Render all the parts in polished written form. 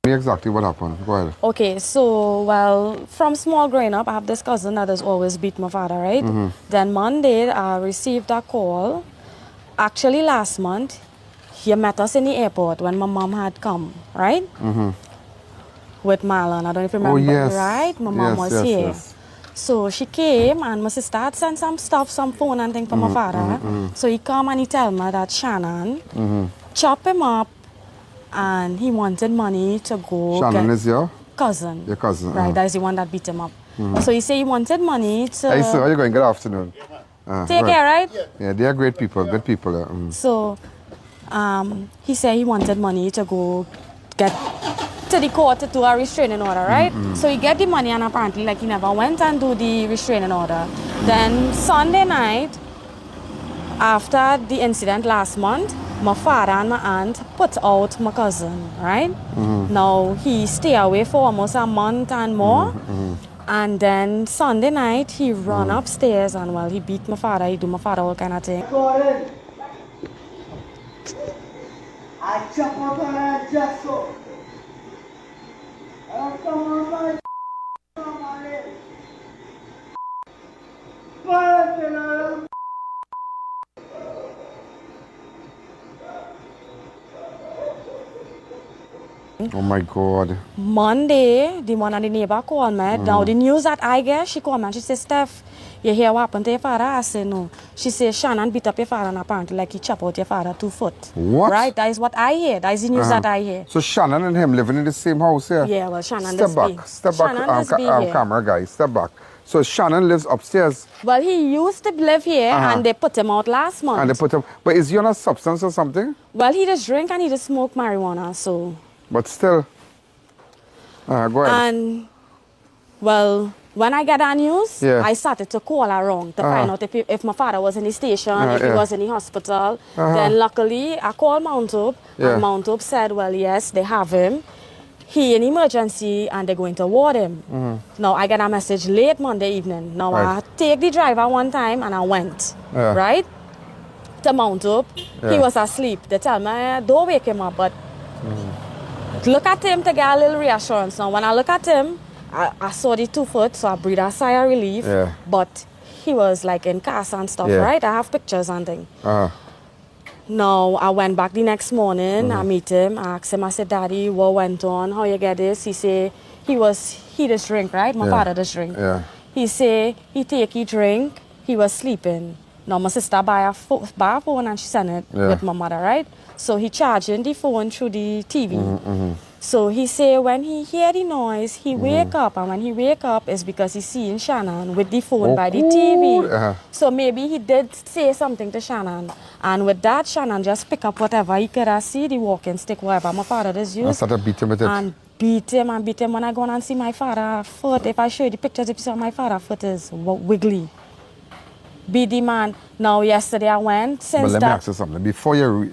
Exactly what happened. Go ahead. Okay, so, well, from small growing up, I have this cousin that has always beat my father, right? Then Monday, I received a call. Actually, last month, he met us in the airport when my mom had come, right? With Marlon. I don't know if you remember, yes. right? My mom was here. Yes. So she came and my sister had sent some stuff, some phone and thing for my father. So he come and he tell me that Shannon chop him up and he wanted money to go Shannon get is your cousin. Your cousin. Right, that is the one that beat him up. So he said he wanted money to... Hey, so how you going? Good afternoon. Take care, right? Yeah, they are great people, good people. So he said he wanted money to go get to the court to do a restraining order, right? So he get the money and apparently like he never went and do the restraining order. Then Sunday night, after the incident last month, my father and my aunt put out my cousin, right? Now he stay away for almost a month and more. And then Sunday night, he run upstairs and well, he beat my father, he do my father all kind of thing. I chop up and just so. I come on my Oh my God. Monday, the one of the neighbor called me. Now the news that I get, she called me and she said, Steph, you hear what happened to your father? I said, no. She said, Shannon beat up your father and apparently like he chop out your father 2 foot. What? Right? That is what I hear. That is the news that I hear. So Shannon and him living in the same house here? Yeah, well, Shannon Step does back, be. step Shannon back, does be here. camera guy, step back. So Shannon lives upstairs Well, he used to live here and they put him out last month. and they put him, but is he on a substance or something? Well, he just drink and he just smoke marijuana, so. But still, go ahead. And, well, when I got that news, Yeah. I started to call around to find out if my father was in the station, if he was in the hospital. Then luckily, I called Mount Hope, and Mount Hope said, well, yes, they have him. He in emergency, and they're going to ward him. Now, I got a message late Monday evening. Now, I take the driver one time, and I went, right, to Mount Hope. He was asleep. They tell me, don't wake him up, but look at him to get a little reassurance. Now, when I look at him, I saw the 2 foot, so I breathed a sigh of relief. But he was like in cast and stuff, right? I have pictures and things. Now, I went back the next morning, I meet him, I asked him, I said, Daddy, what went on? How you get this? He said, he just drink, right? My father just drink. He said, he take, he drink, he was sleeping. Now, my sister buy a phone and she sent it with my mother, right? So he charging the phone through the TV. So he say when he hear the noise, he wake up. And when he wake up, it's because he seeing Shannon with the phone by the TV. So maybe he did say something to Shannon. And with that, Shannon just pick up whatever he could see, the walking stick, whatever my father does use. And started beat him with it. And beat him and beat him. When I go and see my father's foot, if I show you the pictures, if you saw my father's foot is wiggly. Be the man. Now, yesterday I went. Since but let me ask you something.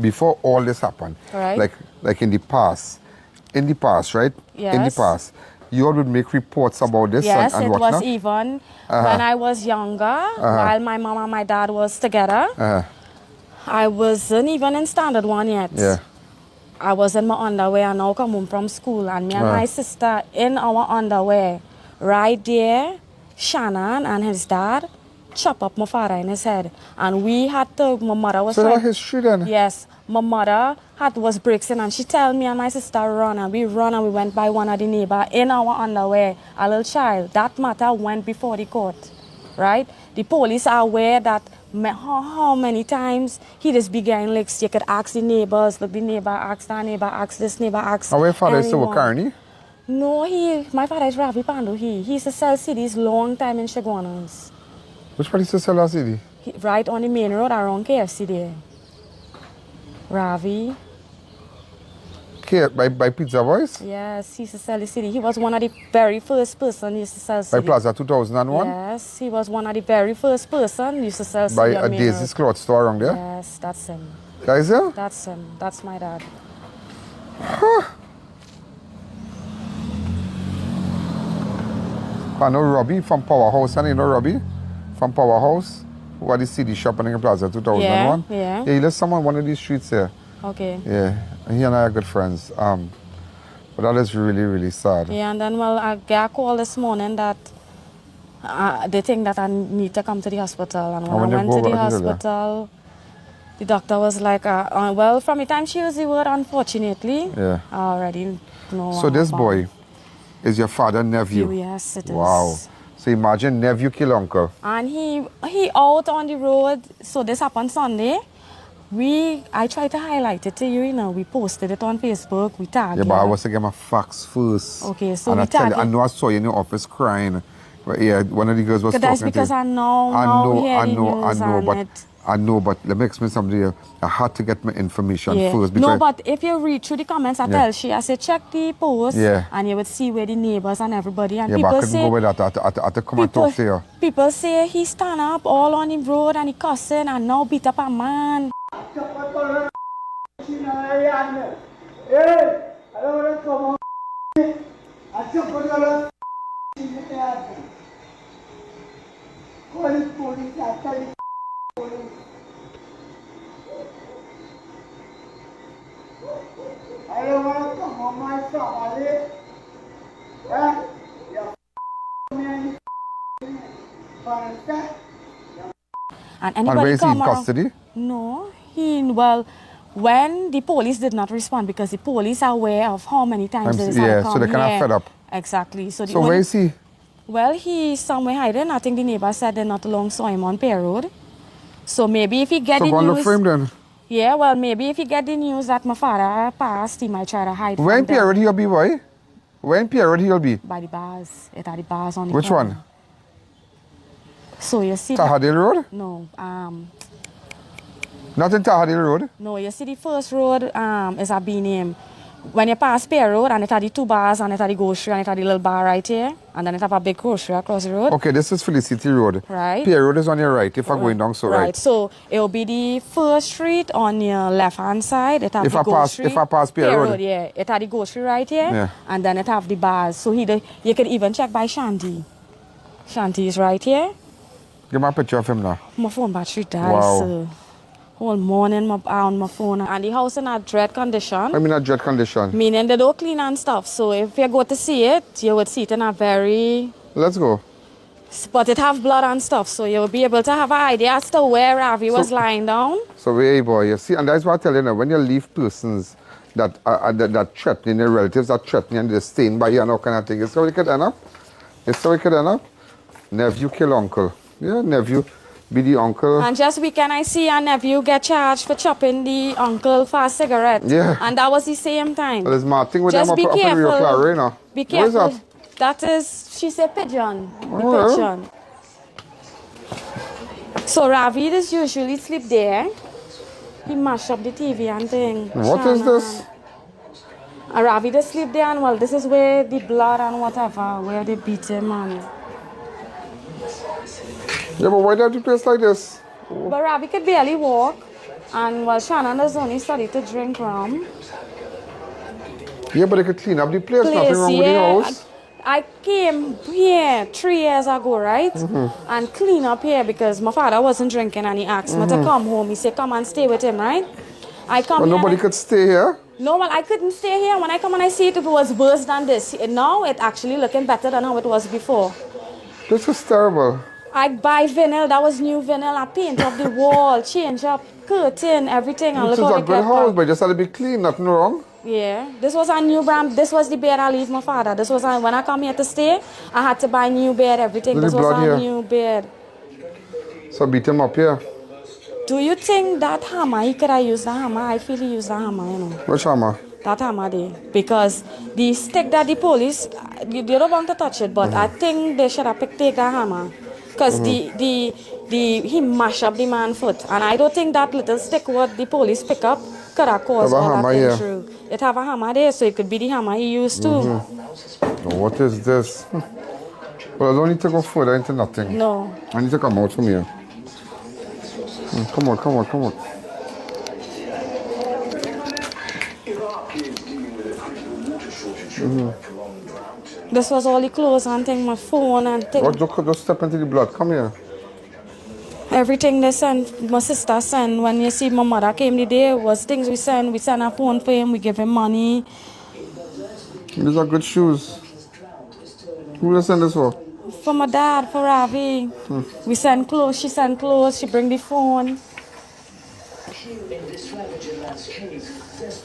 Before all this happened, like in the past, right? Yes. In the past, you all would make reports about this yes, and it whatnot? was even when I was younger, while my mom and my dad was together. I wasn't even in standard 1 yet. I was in my underwear and now come home from school and me and my sister in our underwear. Right there, Shannon and his dad chop up my father in his head. And we had to, my mother was So that history then? Yes, my mother was breaking and she tell me and my sister run and we went by one of the neighbor in our underwear, a little child. That matter went before the court, right? The police are aware that how many times he just began like you could ask the neighbors, look the neighbor asked that neighbor, asked this neighbor, asked. And your father is still Carney? No, my father is Ravi Pandohie. He used to sell CDs long time in Chaguanas. Which part is to sell a CD? Right on the main road around KFC there. Ravi. By Pizza Boys? Yes, he used to sell the CD. He was one of the very first person who used to sell CD. By Plaza 2001? Yes, he was one of the very first person who used to sell CD. By a Daisy's cloth store around there? Yes, that's him. That is him? That's him. That's my dad. I know Robbie from Powerhouse, and you know Robbie from Powerhouse, who had the CD shop in Plaza 2001. Yeah. He lives somewhere on one of these streets here. Okay. Yeah, he and I are good friends. But that is really, really sad. Yeah, and then, well, I got a call this morning that they think that I need to come to the hospital. And when I went to the hospital, the doctor was like, well, from the time she used the word, unfortunately, yeah. I already know. So this boy is your father nephew? Yes, it is. Wow. So imagine nephew kill uncle. And he out on the road. So this happened Sunday. I tried to highlight it to you, you know. We posted it on Facebook. We tagged. Yeah, but I was to get my facts first. Okay, so and we tagged. I know I saw you in the office crying. But yeah, one of the girls was talking that's because to you. I know, but let me explain something here. I had to get my information first. No, but if you read through the comments, I said check the post, yeah. and you would see where the neighbors and everybody, and yeah, people but I couldn't say, go with that. I had to come and talk to you. People say he stand up all on the road and he cussing and now beat up a man. I don't want to come on my family. And anybody where is he in come custody? No, when the police did not respond because the police are aware of how many times they yeah, so they kind of fed up. Exactly. So where is he? Well, he's somewhere hiding. I think the neighbor said they not long saw him on Pear Road. So maybe if he get the news... So go look for him then. Yeah, well, maybe if he get the news that my father passed, he might try to hide. Where in Pear Road he'll be, boy? Where in Pear Road he'll be? By the bars. It had the bars on the Which corner. one? So you see... Tahadil Road? No. Not in Tahadil Road? No, you see the first road is a B name. When you pass Pear Road, and it had the 2 bars, and it had the grocery, and it had the little bar right here, and then it have a big grocery across the road. Okay, this is Felicity Road. Right. Pear Road is on your right, if I'm going down, so right. Right, so it will be the first street on your left-hand side. It have the grocery. If I pass Pear Road. Yeah. It had the grocery right here, yeah. And then it have the bars. So you can even check by Shanti. Shanti is right here. Give me a picture of him now. My phone battery died, wow. So whole morning on my phone, and the house in a dread condition. I mean a dread condition. Meaning they don't clean and stuff. So if you go to see it, you would see it in a very... Let's go. But it have blood and stuff, so you'll be able to have an idea as to where Ravi was lying down. So hey boy, you see, and that's what I tell you now, when you leave persons that threatening your relatives, that threatening and they're staying by you and all kind of thing, it's how it could end up. It's how it could end up. Nephew kill uncle. Yeah, nephew be the uncle. And just weekend I see a nephew get charged for chopping the uncle for a cigarette. Yeah. And that was the same time. Well, there's Martin with just them up in Rio Claro, you know. Be careful. What is that? That is, she said pigeon. The Oh, pigeon. So Ravi does usually sleep there. He mash up the TV and thing. What is this? Ravi does sleep there, and well, this is where the blood and whatever, where they beat him and... Yeah, but why do you have to place like this? But Ravi could barely walk, and well, Shannon has only started to drink rum. Yeah, but they could clean up the place, nothing wrong with the house. I came here 3 years ago, right? And clean up here because my father wasn't drinking and he asked me to come home. He said, come and stay with him, right? I come But here. nobody could stay here? No, well, I couldn't stay here. When I come and I see it, it was worse than this. Now it's actually looking better than how it was before. This is terrible. I buy vinyl, that was new vinyl. I paint up the wall, change up curtain, everything. And This look is how a good house, but just had to be clean, nothing wrong. Yeah, this was a new brand. This was the bed I leave my father. This was when I come here to stay, I had to buy new bed, everything. This was a new bed. So beat him up here. Do you think that hammer, he could have used the hammer? I feel he used the hammer, you know. Which hammer? That hammer there. Because the stick that the police, they don't want to touch it, but I think they should have take that hammer. Because he mashed up the man's foot. And I don't think that little stick what the police pick up could have caused all that thing through. It have a hammer there, so it could be the hammer he used too. What is this? Well, I don't need to go further into nothing. No. I need to come out from here. Come on, come on, come on. This was all the clothes and thing, my phone and thing. Just step into the blood. Come here. Everything they sent, my sister sent. When you see my mother came the day, was things we sent. We sent a phone for him, we give him money. These are good shoes. Who did send this for? For my dad, for Ravi. We send clothes, she sent clothes, she bring the phone.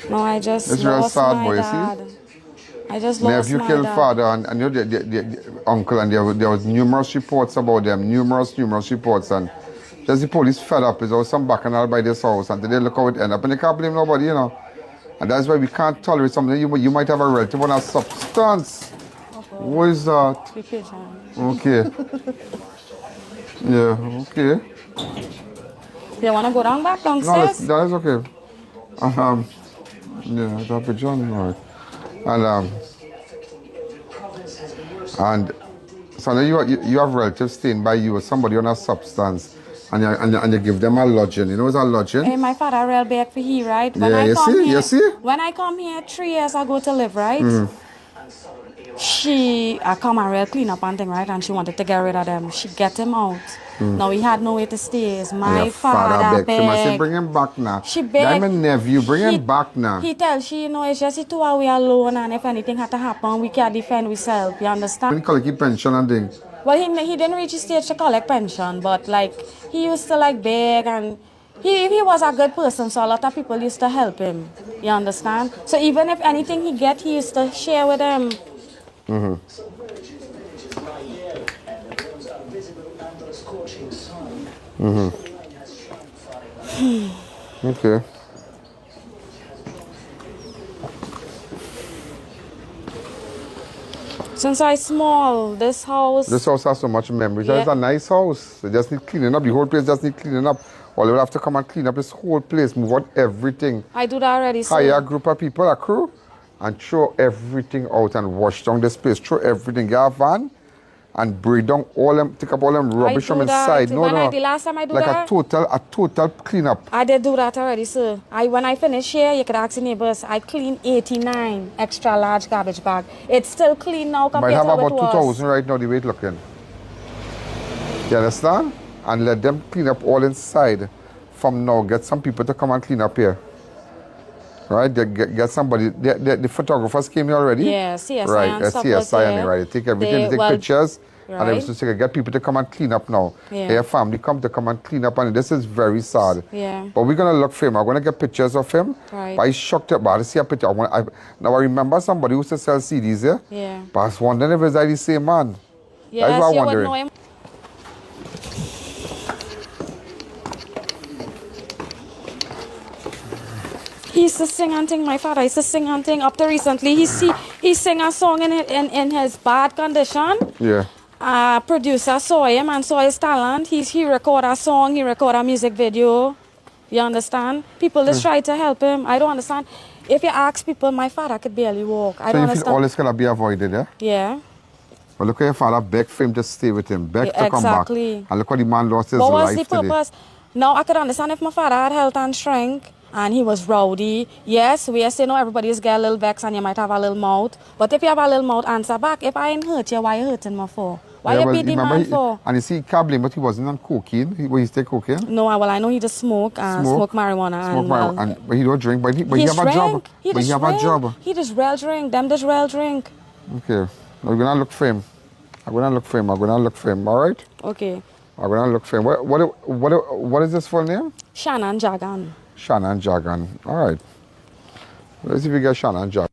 No, I just It's real lost sad, my boy, dad. you see? I just lost Nephew my killed dad. father and you know, the uncle, and there was numerous reports about them, numerous reports, and just the police fed up. There was some bacchanal by this house, and they look how it ended up, and they can't blame nobody, you know. And that's why we can't tolerate something. You might have a relative on a substance. What is that? Okay. Yeah, okay. You want to go down back downstairs? No, that is okay. Yeah, that picture, all right. And so now you have relatives staying by you or somebody on a substance, and you give them a lodging. You know what's a lodging? Hey, my father real beg for he, right? When Yeah, I you come see? here, You see? When I come here 3 years ago to live, right? I come and real clean up and thing, right? And she wanted to get rid of them. She get him out. Now he had nowhere to stay. It's my father begged. She must say, beg. bring him back now. She begged. That's my nephew, bring him back now. He tells she, you know, it's just the two of we alone, and if anything had to happen, we can't defend ourselves. You understand? When you collect your pension and thing. Well, he didn't reach the stage to collect pension, but like he used to like beg, and he was a good person, so a lot of people used to help him. You understand? So even if anything he get, he used to share with them. Okay. Since I small, this house has so much memories. Yeah. It's a nice house. They just need cleaning up. The whole place just need cleaning up. Or they will have to come and clean up this whole place, move out everything. I do that already, sir. Hire a group of people, a crew, and throw everything out and wash down this place. Throw everything, get a van, and break down all them, take up all them rubbish from inside. The last time I do like that, a total cleanup. I did do that already, sir. When I finish here, you could ask the neighbors, I clean 89 extra large garbage bag. It's still clean now Might compared have to how it about was. 2,000 right now, the way it's looking. You understand? And let them clean up all inside. From now, get some people to come and clean up here. Right? Get somebody. The photographers came here already? Yeah, CSI right, and stuff was CSI and there. right. Take everything, take pictures. Right. And everything. So get people to come and clean up now. Yeah. Their family come to come and clean up, and this is very sad. Yeah. But we're gonna look for him. I'm gonna get pictures of him. Right. But I shocked about to see a picture. Now I remember somebody who used to sell CDs here. Yeah. But I was wondering if it's like the same man. Yes, That's what I'm you would wondering. know him. He used to sing and thing, my father used to sing and thing. Up to recently, he sang a song in his bad condition. Yeah. Producer saw him and saw his talent. He record a song, he record a music video. You understand? People just try to help him. I don't understand. If you ask people, my father could barely walk. I don't So you understand. feel all this gonna be avoided, yeah? Yeah. But look at your father beg for him to stay with him, beg to come back. Exactly. And look how the man lost his But life what's the today. purpose? Now I could understand if my father had health and strength and he was rowdy. Yes, we say no, everybody's got a little vex and you might have a little mouth. But if you have a little mouth, answer back. If I ain't hurt you, why you hurting me for? Why you beat the man for? And you see, he can't blame, but he wasn't on cocaine. He take cocaine? No, well, I know he just smoke marijuana. Smoke marijuana. But he don't drink, but he have a job. He But he have a job. He just real drink. Them just real drink. Okay. We're going to look for him. I'm going to look for him, all right? Okay. I'm going to look for him. What is this full name? Shannon Jagan. Shannon Jagan. All right. Let's see if we get Shannon Jagan.